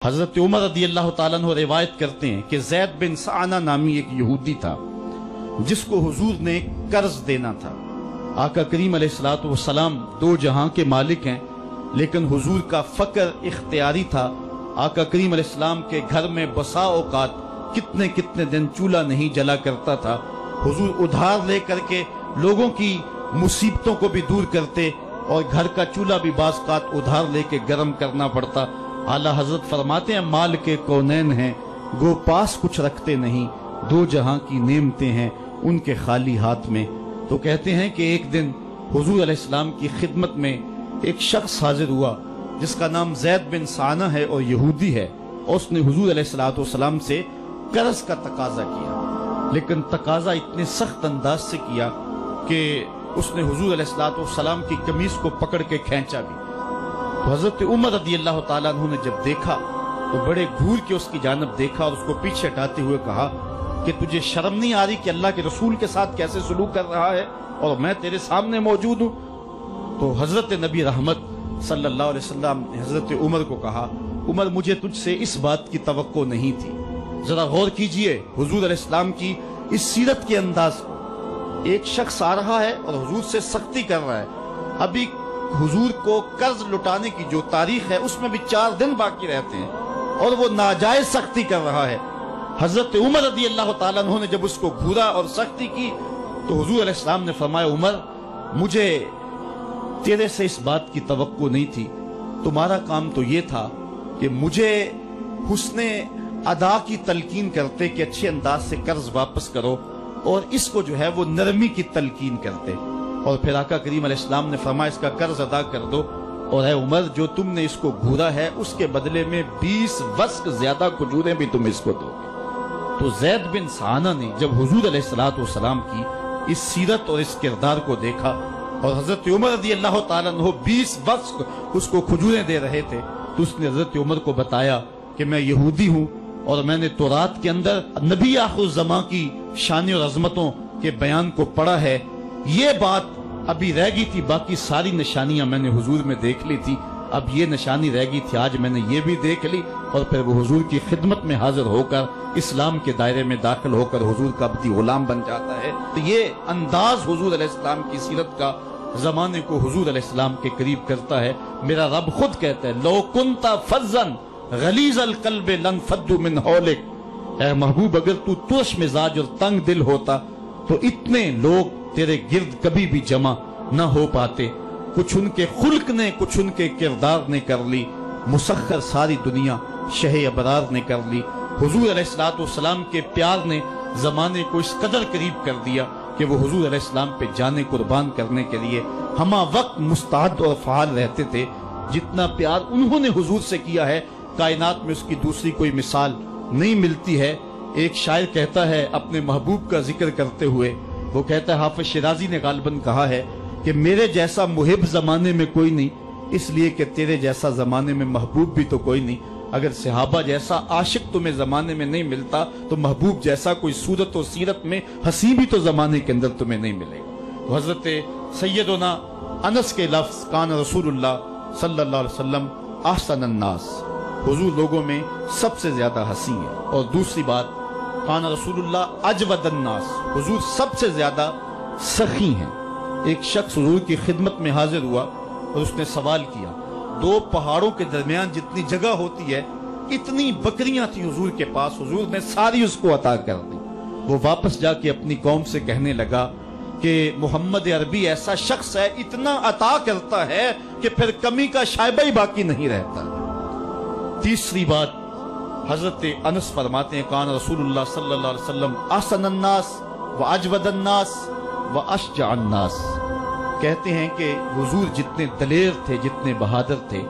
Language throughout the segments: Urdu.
حضرت عمر رضی اللہ تعالیٰ عنہ روایت کرتے ہیں کہ زید بن سعانہ نامی ایک یہودی تھا جس کو حضور نے قرض دینا تھا۔ آقا کریم علیہ الصلوۃ والسلام دو جہاں کے مالک ہیں، لیکن حضور کا فقر اختیاری تھا۔ آقا کریم علیہ السلام کے گھر میں بسا اوقات کتنے کتنے دن چولہا نہیں جلا کرتا تھا۔ حضور ادھار لے کر کے لوگوں کی مصیبتوں کو بھی دور کرتے، اور گھر کا چولہا بھی بعض اوقات ادھار لے کے گرم کرنا پڑتا۔ اعلیٰ حضرت فرماتے ہیں مال کے کونین ہیں گو پاس کچھ رکھتے نہیں، دو جہاں کی نعمتیں ہیں ان کے خالی ہاتھ میں۔ تو کہتے ہیں کہ ایک دن حضور علیہ السلام کی خدمت میں ایک شخص حاضر ہوا جس کا نام زید بن سعانہ ہے اور یہودی ہے، اور اس نے حضور علیہ السلام سے قرض کا تقاضا کیا، لیکن تقاضا اتنے سخت انداز سے کیا کہ اس نے حضور علیہ السلام کی قمیص کو پکڑ کے کھینچا بھی۔ تو حضرت عمر رضی اللہ تعالیٰ عنہ نے جب دیکھا تو بڑے گھور کے اس کی جانب دیکھا اور اس کو پیچھے ہٹاتے ہوئے کہا کہ تجھے شرم نہیں آ رہی کہ اللہ کے رسول کے ساتھ کیسے سلوک کر رہا ہے اور میں تیرے سامنے موجود ہوں؟ تو حضرت نبی رحمت صلی اللہ علیہ وسلم نے حضرت عمر کو کہا عمر مجھے تجھ سے اس بات کی توقع نہیں تھی، ذرا غور کیجئے حضور علیہ السلام کی اس سیرت کے انداز کو۔ ایک شخص آ رہا ہے اور حضور سے سختی کر رہا ہے، ابھی حضور کو قرض لٹانے کی جو تاریخ ہے اس میں بھی 4 دن باقی رہتے ہیں اور وہ ناجائز سختی کر رہا ہے۔ حضرت عمر رضی اللہ تعالیٰ عنہ نے جب اس کو گھورا اور سختی کی تو حضور علیہ السلام نے فرمایا عمر مجھے تیرے سے اس بات کی توقع نہیں تھی، تمہارا کام تو یہ تھا کہ مجھے حسن ادا کی تلقین کرتے کہ اچھے انداز سے قرض واپس کرو، اور اس کو جو ہے وہ نرمی کی تلقین کرتے، اور پھر آقا کریم علیہ السلام نے فرمایا اس کا قرض ادا کر دو، اور اے عمر جو تم نے اس کو گھورا ہے اس کے بدلے میں 20 وسق زیادہ کھجوریں بھی تم اس کو دو گے۔ تو زید بن سعانہ نے جب حضور علیہ السلام کی اس سیرت اور اس کردار کو دیکھا، اور حضرت عمر رضی اللہ تعالیٰ عنہ 20 وسق اس کو کھجوریں دے رہے تھے، تو اس نے حضرت عمر کو بتایا کہ میں یہودی ہوں اور میں نے تورات کے اندر نبی آخر الزماں کی شان اور عظمتوں کے بیان کو پڑھا ہے، یہ بات ابھی رہ گئی تھی، باقی ساری نشانیاں میں نے حضور میں دیکھ لی تھی، اب یہ نشانی رہ گئی تھی، آج میں نے یہ بھی دیکھ لی، اور پھر وہ حضور کی خدمت میں حاضر ہو کر اسلام کے دائرے میں داخل ہو کر حضور کا عبدی غلام بن جاتا ہے۔ تو یہ انداز حضور علیہ السلام کی سیرت کا زمانے کو حضور علیہ السلام کے قریب کرتا ہے۔ میرا رب خود کہتا ہے لو کنت فظا غلیظ القلب لانفضوا من حولک، اے محبوب اگر تو ترش مزاج اور تنگ دل ہوتا تو اتنے لوگ تیرے گرد کبھی بھی جمع نہ ہو پاتے۔ کچھ ان کے خلق نے کچھ ان کے کردار نے کر لی، مسخر ساری دنیا شہ ابرار نے کر لی۔ حضور علیہ السلام کے پیار نے زمانے کو اس قدر قریب کر دیا کہ وہ حضور علیہ السلام پہ جانے قربان کرنے کے لیے ہمہ وقت مستعد اور فعال رہتے تھے۔ جتنا پیار انہوں نے حضور سے کیا ہے کائنات میں اس کی دوسری کوئی مثال نہیں ملتی ہے۔ ایک شاعر کہتا ہے اپنے محبوب کا ذکر کرتے ہوئے، وہ کہتا ہے حافظ شیرازی نے غالباً کہا ہے کہ میرے جیسا محب زمانے میں کوئی نہیں، اس لیے کہ تیرے جیسا زمانے میں محبوب بھی تو کوئی نہیں۔ اگر صحابہ جیسا عاشق تمہیں زمانے میں نہیں ملتا تو محبوب جیسا کوئی صورت و سیرت میں حسین بھی تو زمانے کے اندر تمہیں نہیں ملے گا۔ تو حضرت سیدنا انس کے لفظ کان رسول اللہ صلی اللہ علیہ وسلم احسن الناس، حضور لوگوں میں سب سے زیادہ حسین ہے۔ اور دوسری بات کان رسول اللہ اجود الناس، حضور سب سے زیادہ سخی ہیں۔ ایک شخص حضور کی خدمت میں حاضر ہوا اور اس نے سوال کیا، 2 پہاڑوں کے درمیان جتنی جگہ ہوتی ہے اتنی بکریاں تھی حضور کے پاس، حضور نے ساری اس کو عطا کر دی۔ وہ واپس جا کے اپنی قوم سے کہنے لگا کہ محمد عربی ایسا شخص ہے اتنا عطا کرتا ہے کہ پھر کمی کا شائبہ ہی باقی نہیں رہتا۔ تیسری بات حضرت انس فرماتے ہیں کان رسول اللہ صلی اللہ علیہ وسلم احسن الناس و اجود الناس و اشجع الناس، کہتے ہیں کہ حضور جتنے دلیر تھے جتنے بہادر تھے،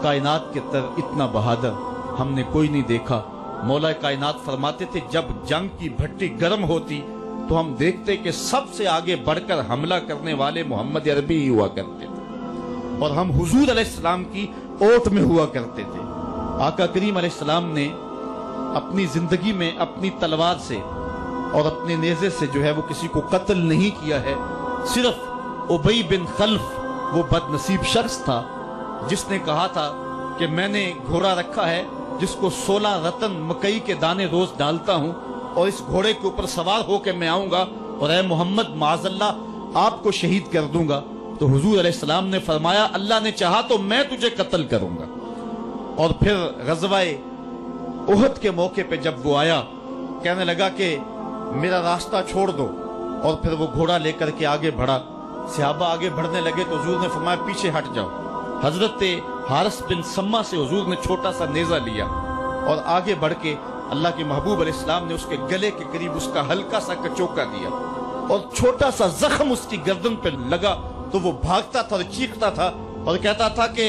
کائنات کے تر اتنا بہادر ہم نے کوئی نہیں دیکھا۔ مولا کائنات فرماتے تھے جب جنگ کی بھٹی گرم ہوتی تو ہم دیکھتے کہ سب سے آگے بڑھ کر حملہ کرنے والے محمد عربی ہی ہوا کرتے تھے، اور ہم حضور علیہ السلام کی اوٹ میں ہوا کرتے تھے۔ آقا کریم علیہ السلام نے اپنی زندگی میں اپنی تلوار سے اور اپنے نیزے سے جو ہے وہ کسی کو قتل نہیں کیا ہے، صرف ابی بن خلف وہ بد نصیب شخص تھا جس نے کہا تھا کہ میں نے گھوڑا رکھا ہے جس کو 16 رتن مکئی کے دانے روز ڈالتا ہوں اور اس گھوڑے کے اوپر سوار ہو کے میں آؤں گا اور اے محمد معاذ اللہ آپ کو شہید کر دوں گا. تو حضور علیہ السلام نے فرمایا اللہ نے چاہا تو میں تجھے قتل کروں گا. اور پھر غزوہ احد کے موقع پہ جب وہ آیا کہنے لگا کہ میرا راستہ چھوڑ دو، اور پھر وہ گھوڑا لے کر کے آگے بڑھا. صحابہ آگے بڑھنے لگے تو حضور نے فرمایا پیچھے ہٹ جاؤ. حضرت حارث بن سما سے حضور نے چھوٹا سا نیزہ لیا اور آگے بڑھ کے اللہ کے محبوب علیہ السلام نے اس کے گلے کے قریب اس کا ہلکا سا کچوکا دیا اور چھوٹا سا زخم اس کی گردن پہ لگا تو وہ بھاگتا تھا اور چیختا تھا اور کہتا تھا کہ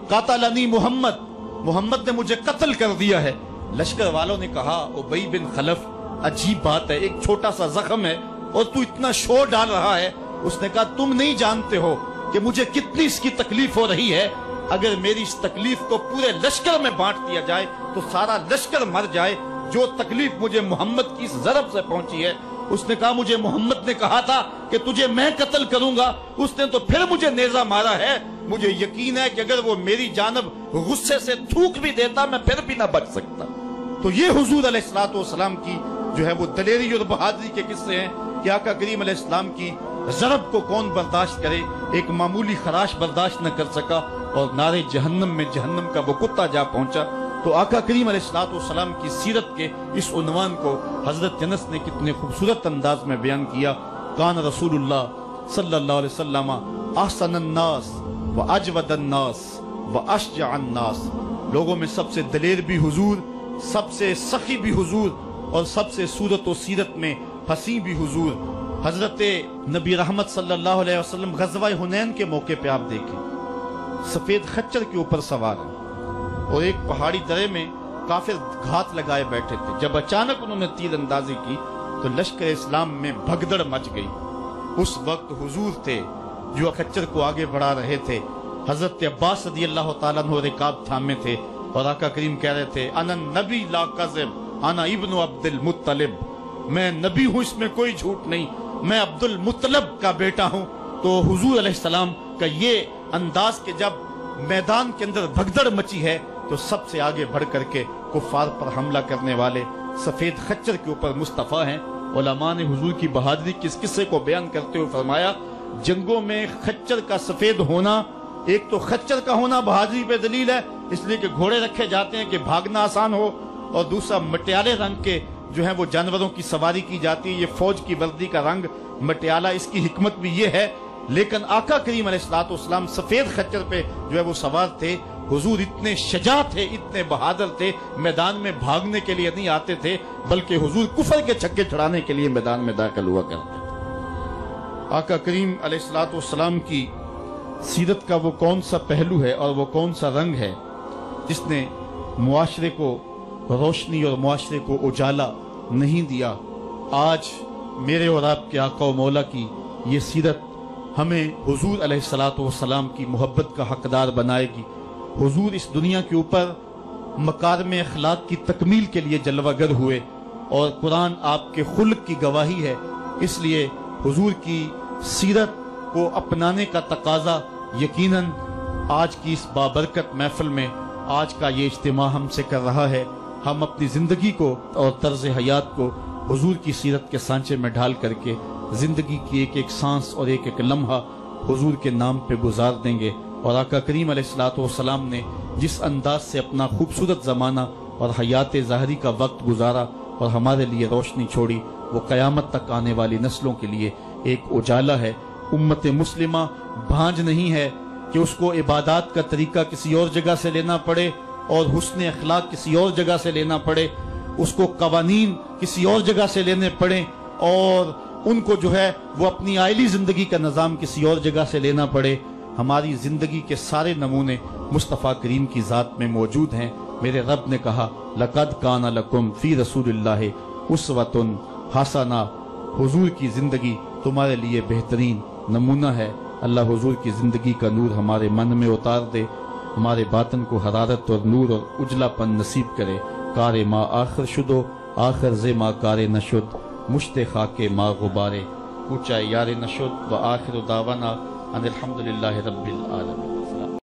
قاتلنی محمد، محمد نے مجھے قتل کر دیا ہے. لشکر والوں نے کہا ابی بن خلف عجیب بات ہے، ایک چھوٹا سا زخم ہے اور تو اتنا شور ڈال رہا ہے. اس نے کہا تم نہیں جانتے ہو کہ مجھے کتنی اس کی تکلیف ہو رہی ہے. اگر میری اس تکلیف کو پورے لشکر میں بانٹ دیا جائے تو سارا لشکر مر جائے. جو تکلیف مجھے محمد کی اس ضرب سے پہنچی ہے. اس نے کہا مجھے محمد نے کہا تھا کہ تجھے میں قتل کروں گا، اس نے تو پھر مجھے نیزہ مارا ہے. مجھے یقین ہے کہ اگر وہ میری جانب غصے سے تھوک بھی دیتا میں پھر بھی نہ بچ سکتا. تو یہ حضور علیہ السلام کی جو ہے وہ دلیری اور بہادری کے قصے ہیں کہ آقا کریم علیہ السلام کی ضرب کو کون برداشت کرے. ایک معمولی خراش برداشت نہ کر سکا اور نارے جہنم میں جہنم کا وہ کتا جا پہنچا. تو آقا کریم علیہ السلام کی سیرت کے اس عنوان کو حضرت انس نے کتنے خوبصورت انداز میں بیان کیا. کان رسول اللہ صلی اللہ علیہ وسلم احسن الناس و اجود الناس و اشجع الناس. لوگوں میں سب سے دلیر بھی حضور، سب سے سخی بھی حضور اور سب سے صورت و سیرت میں حسین بھی حضور. حضرت نبی رحمت صلی اللہ علیہ وسلم غزوہ حنین کے موقع پہ آپ دیکھیں سفید خچر کے اوپر سوار ہیں اور ایک پہاڑی درے میں کافر گھات لگائے بیٹھے تھے. جب اچانک انہوں نے تیر اندازی کی تو لشکر اسلام میں بھگدڑ مچ گئی. اس وقت حضور تھے جو خچر کو آگے بڑھا رہے تھے. حضرت عباس رضی اللہ تعالیٰ عنہ رکاب تھامے تھے اور آقا کریم کہہ رہے تھے انا نبی لا کذب انا ابن عبد المطلب، میں نبی ہوں اس میں کوئی جھوٹ نہیں، میں عبد المطلب کا بیٹا ہوں. تو حضور علیہ السلام کا یہ انداز کہ جب میدان کے اندر بھگدڑ مچی ہے تو سب سے آگے بڑھ کر کے کفار پر حملہ کرنے والے سفید خچر کے اوپر مصطفیٰ ہیں. علماء نے حضور کی بہادری کے اس قصے کو بیان کرتے ہوئے فرمایا جنگوں میں خچر کا سفید ہونا، ایک تو خچر کا ہونا بہادری پہ دلیل ہے اس لیے کہ گھوڑے رکھے جاتے ہیں کہ بھاگنا آسان ہو، اور دوسرا مٹیالے رنگ کے جو ہیں وہ جانوروں کی سواری کی جاتی ہے. یہ فوج کی وردی کا رنگ مٹیالہ، اس کی حکمت بھی یہ ہے. لیکن آقا کریم علیہ السلام سفید خچر پہ جو ہے وہ سوار تھے. حضور اتنے شجاع تھے، اتنے بہادر تھے، میدان میں بھاگنے کے لیے نہیں آتے تھے بلکہ حضور کفر کے چھکے چھڑانے کے لیے میدان میں داخل ہوا کرتے تھے. آقا کریم علیہ السلام کی سیرت کا وہ کون سا پہلو ہے اور وہ کون سا رنگ ہے جس نے معاشرے کو روشنی اور معاشرے کو اجالا نہیں دیا. آج میرے اور آپ کے آقا و مولا کی یہ سیرت ہمیں حضور علیہ السلام کی محبت کا حقدار بنائے گی. حضور اس دنیا کے اوپر مکارم اخلاق کی تکمیل کے لیے جلوہ گر ہوئے اور قرآن آپ کے خلق کی گواہی ہے. اس لیے حضور کی سیرت کو اپنانے کا تقاضا یقیناً آج کی اس بابرکت محفل میں آج کا یہ اجتماع ہم سے کر رہا ہے. ہم اپنی زندگی کو اور طرز حیات کو حضور کی سیرت کے سانچے میں ڈھال کر کے زندگی کی ایک ایک سانس اور ایک ایک لمحہ حضور کے نام پہ گزار دیں گے. اور آقا کریم علیہ السلام نے جس انداز سے اپنا خوبصورت زمانہ اور حیات ظاہری کا وقت گزارا اور ہمارے لیے روشنی چھوڑی، وہ قیامت تک آنے والی نسلوں کے لیے ایک اجالا ہے. امت مسلمہ بھانج نہیں ہے کہ اس کو عبادات کا طریقہ کسی اور جگہ سے لینا پڑے اور حسن اخلاق کسی اور جگہ سے لینا پڑے، اس کو قوانین کسی اور جگہ سے لینے پڑیں اور ان کو جو ہے وہ اپنی عائلی زندگی کا نظام کسی اور جگہ سے لینا پڑے. ہماری زندگی کے سارے نمونے مصطفیٰ کریم کی ذات میں موجود ہیں. میرے رب نے کہا لَقَدْ كَانَ لَكُمْ فِي رَسُولِ اللَّهِ أُسْوَةٌ حَسَنَةٌ، حضور کی زندگی تمہارے لیے بہترین نمونہ ہے. اللہ حضور کی زندگی کا نور ہمارے من میں اتار دے، ہمارے باطن کو حرارت اور نور اور اجلا پن نصیب کرے. کار ما آخر شدو آخر ز ما کار نشد، مشت خاک ما غبارے کوچہ یار نشد. و آخر دعوانا ان الحمدللہ رب العالمین.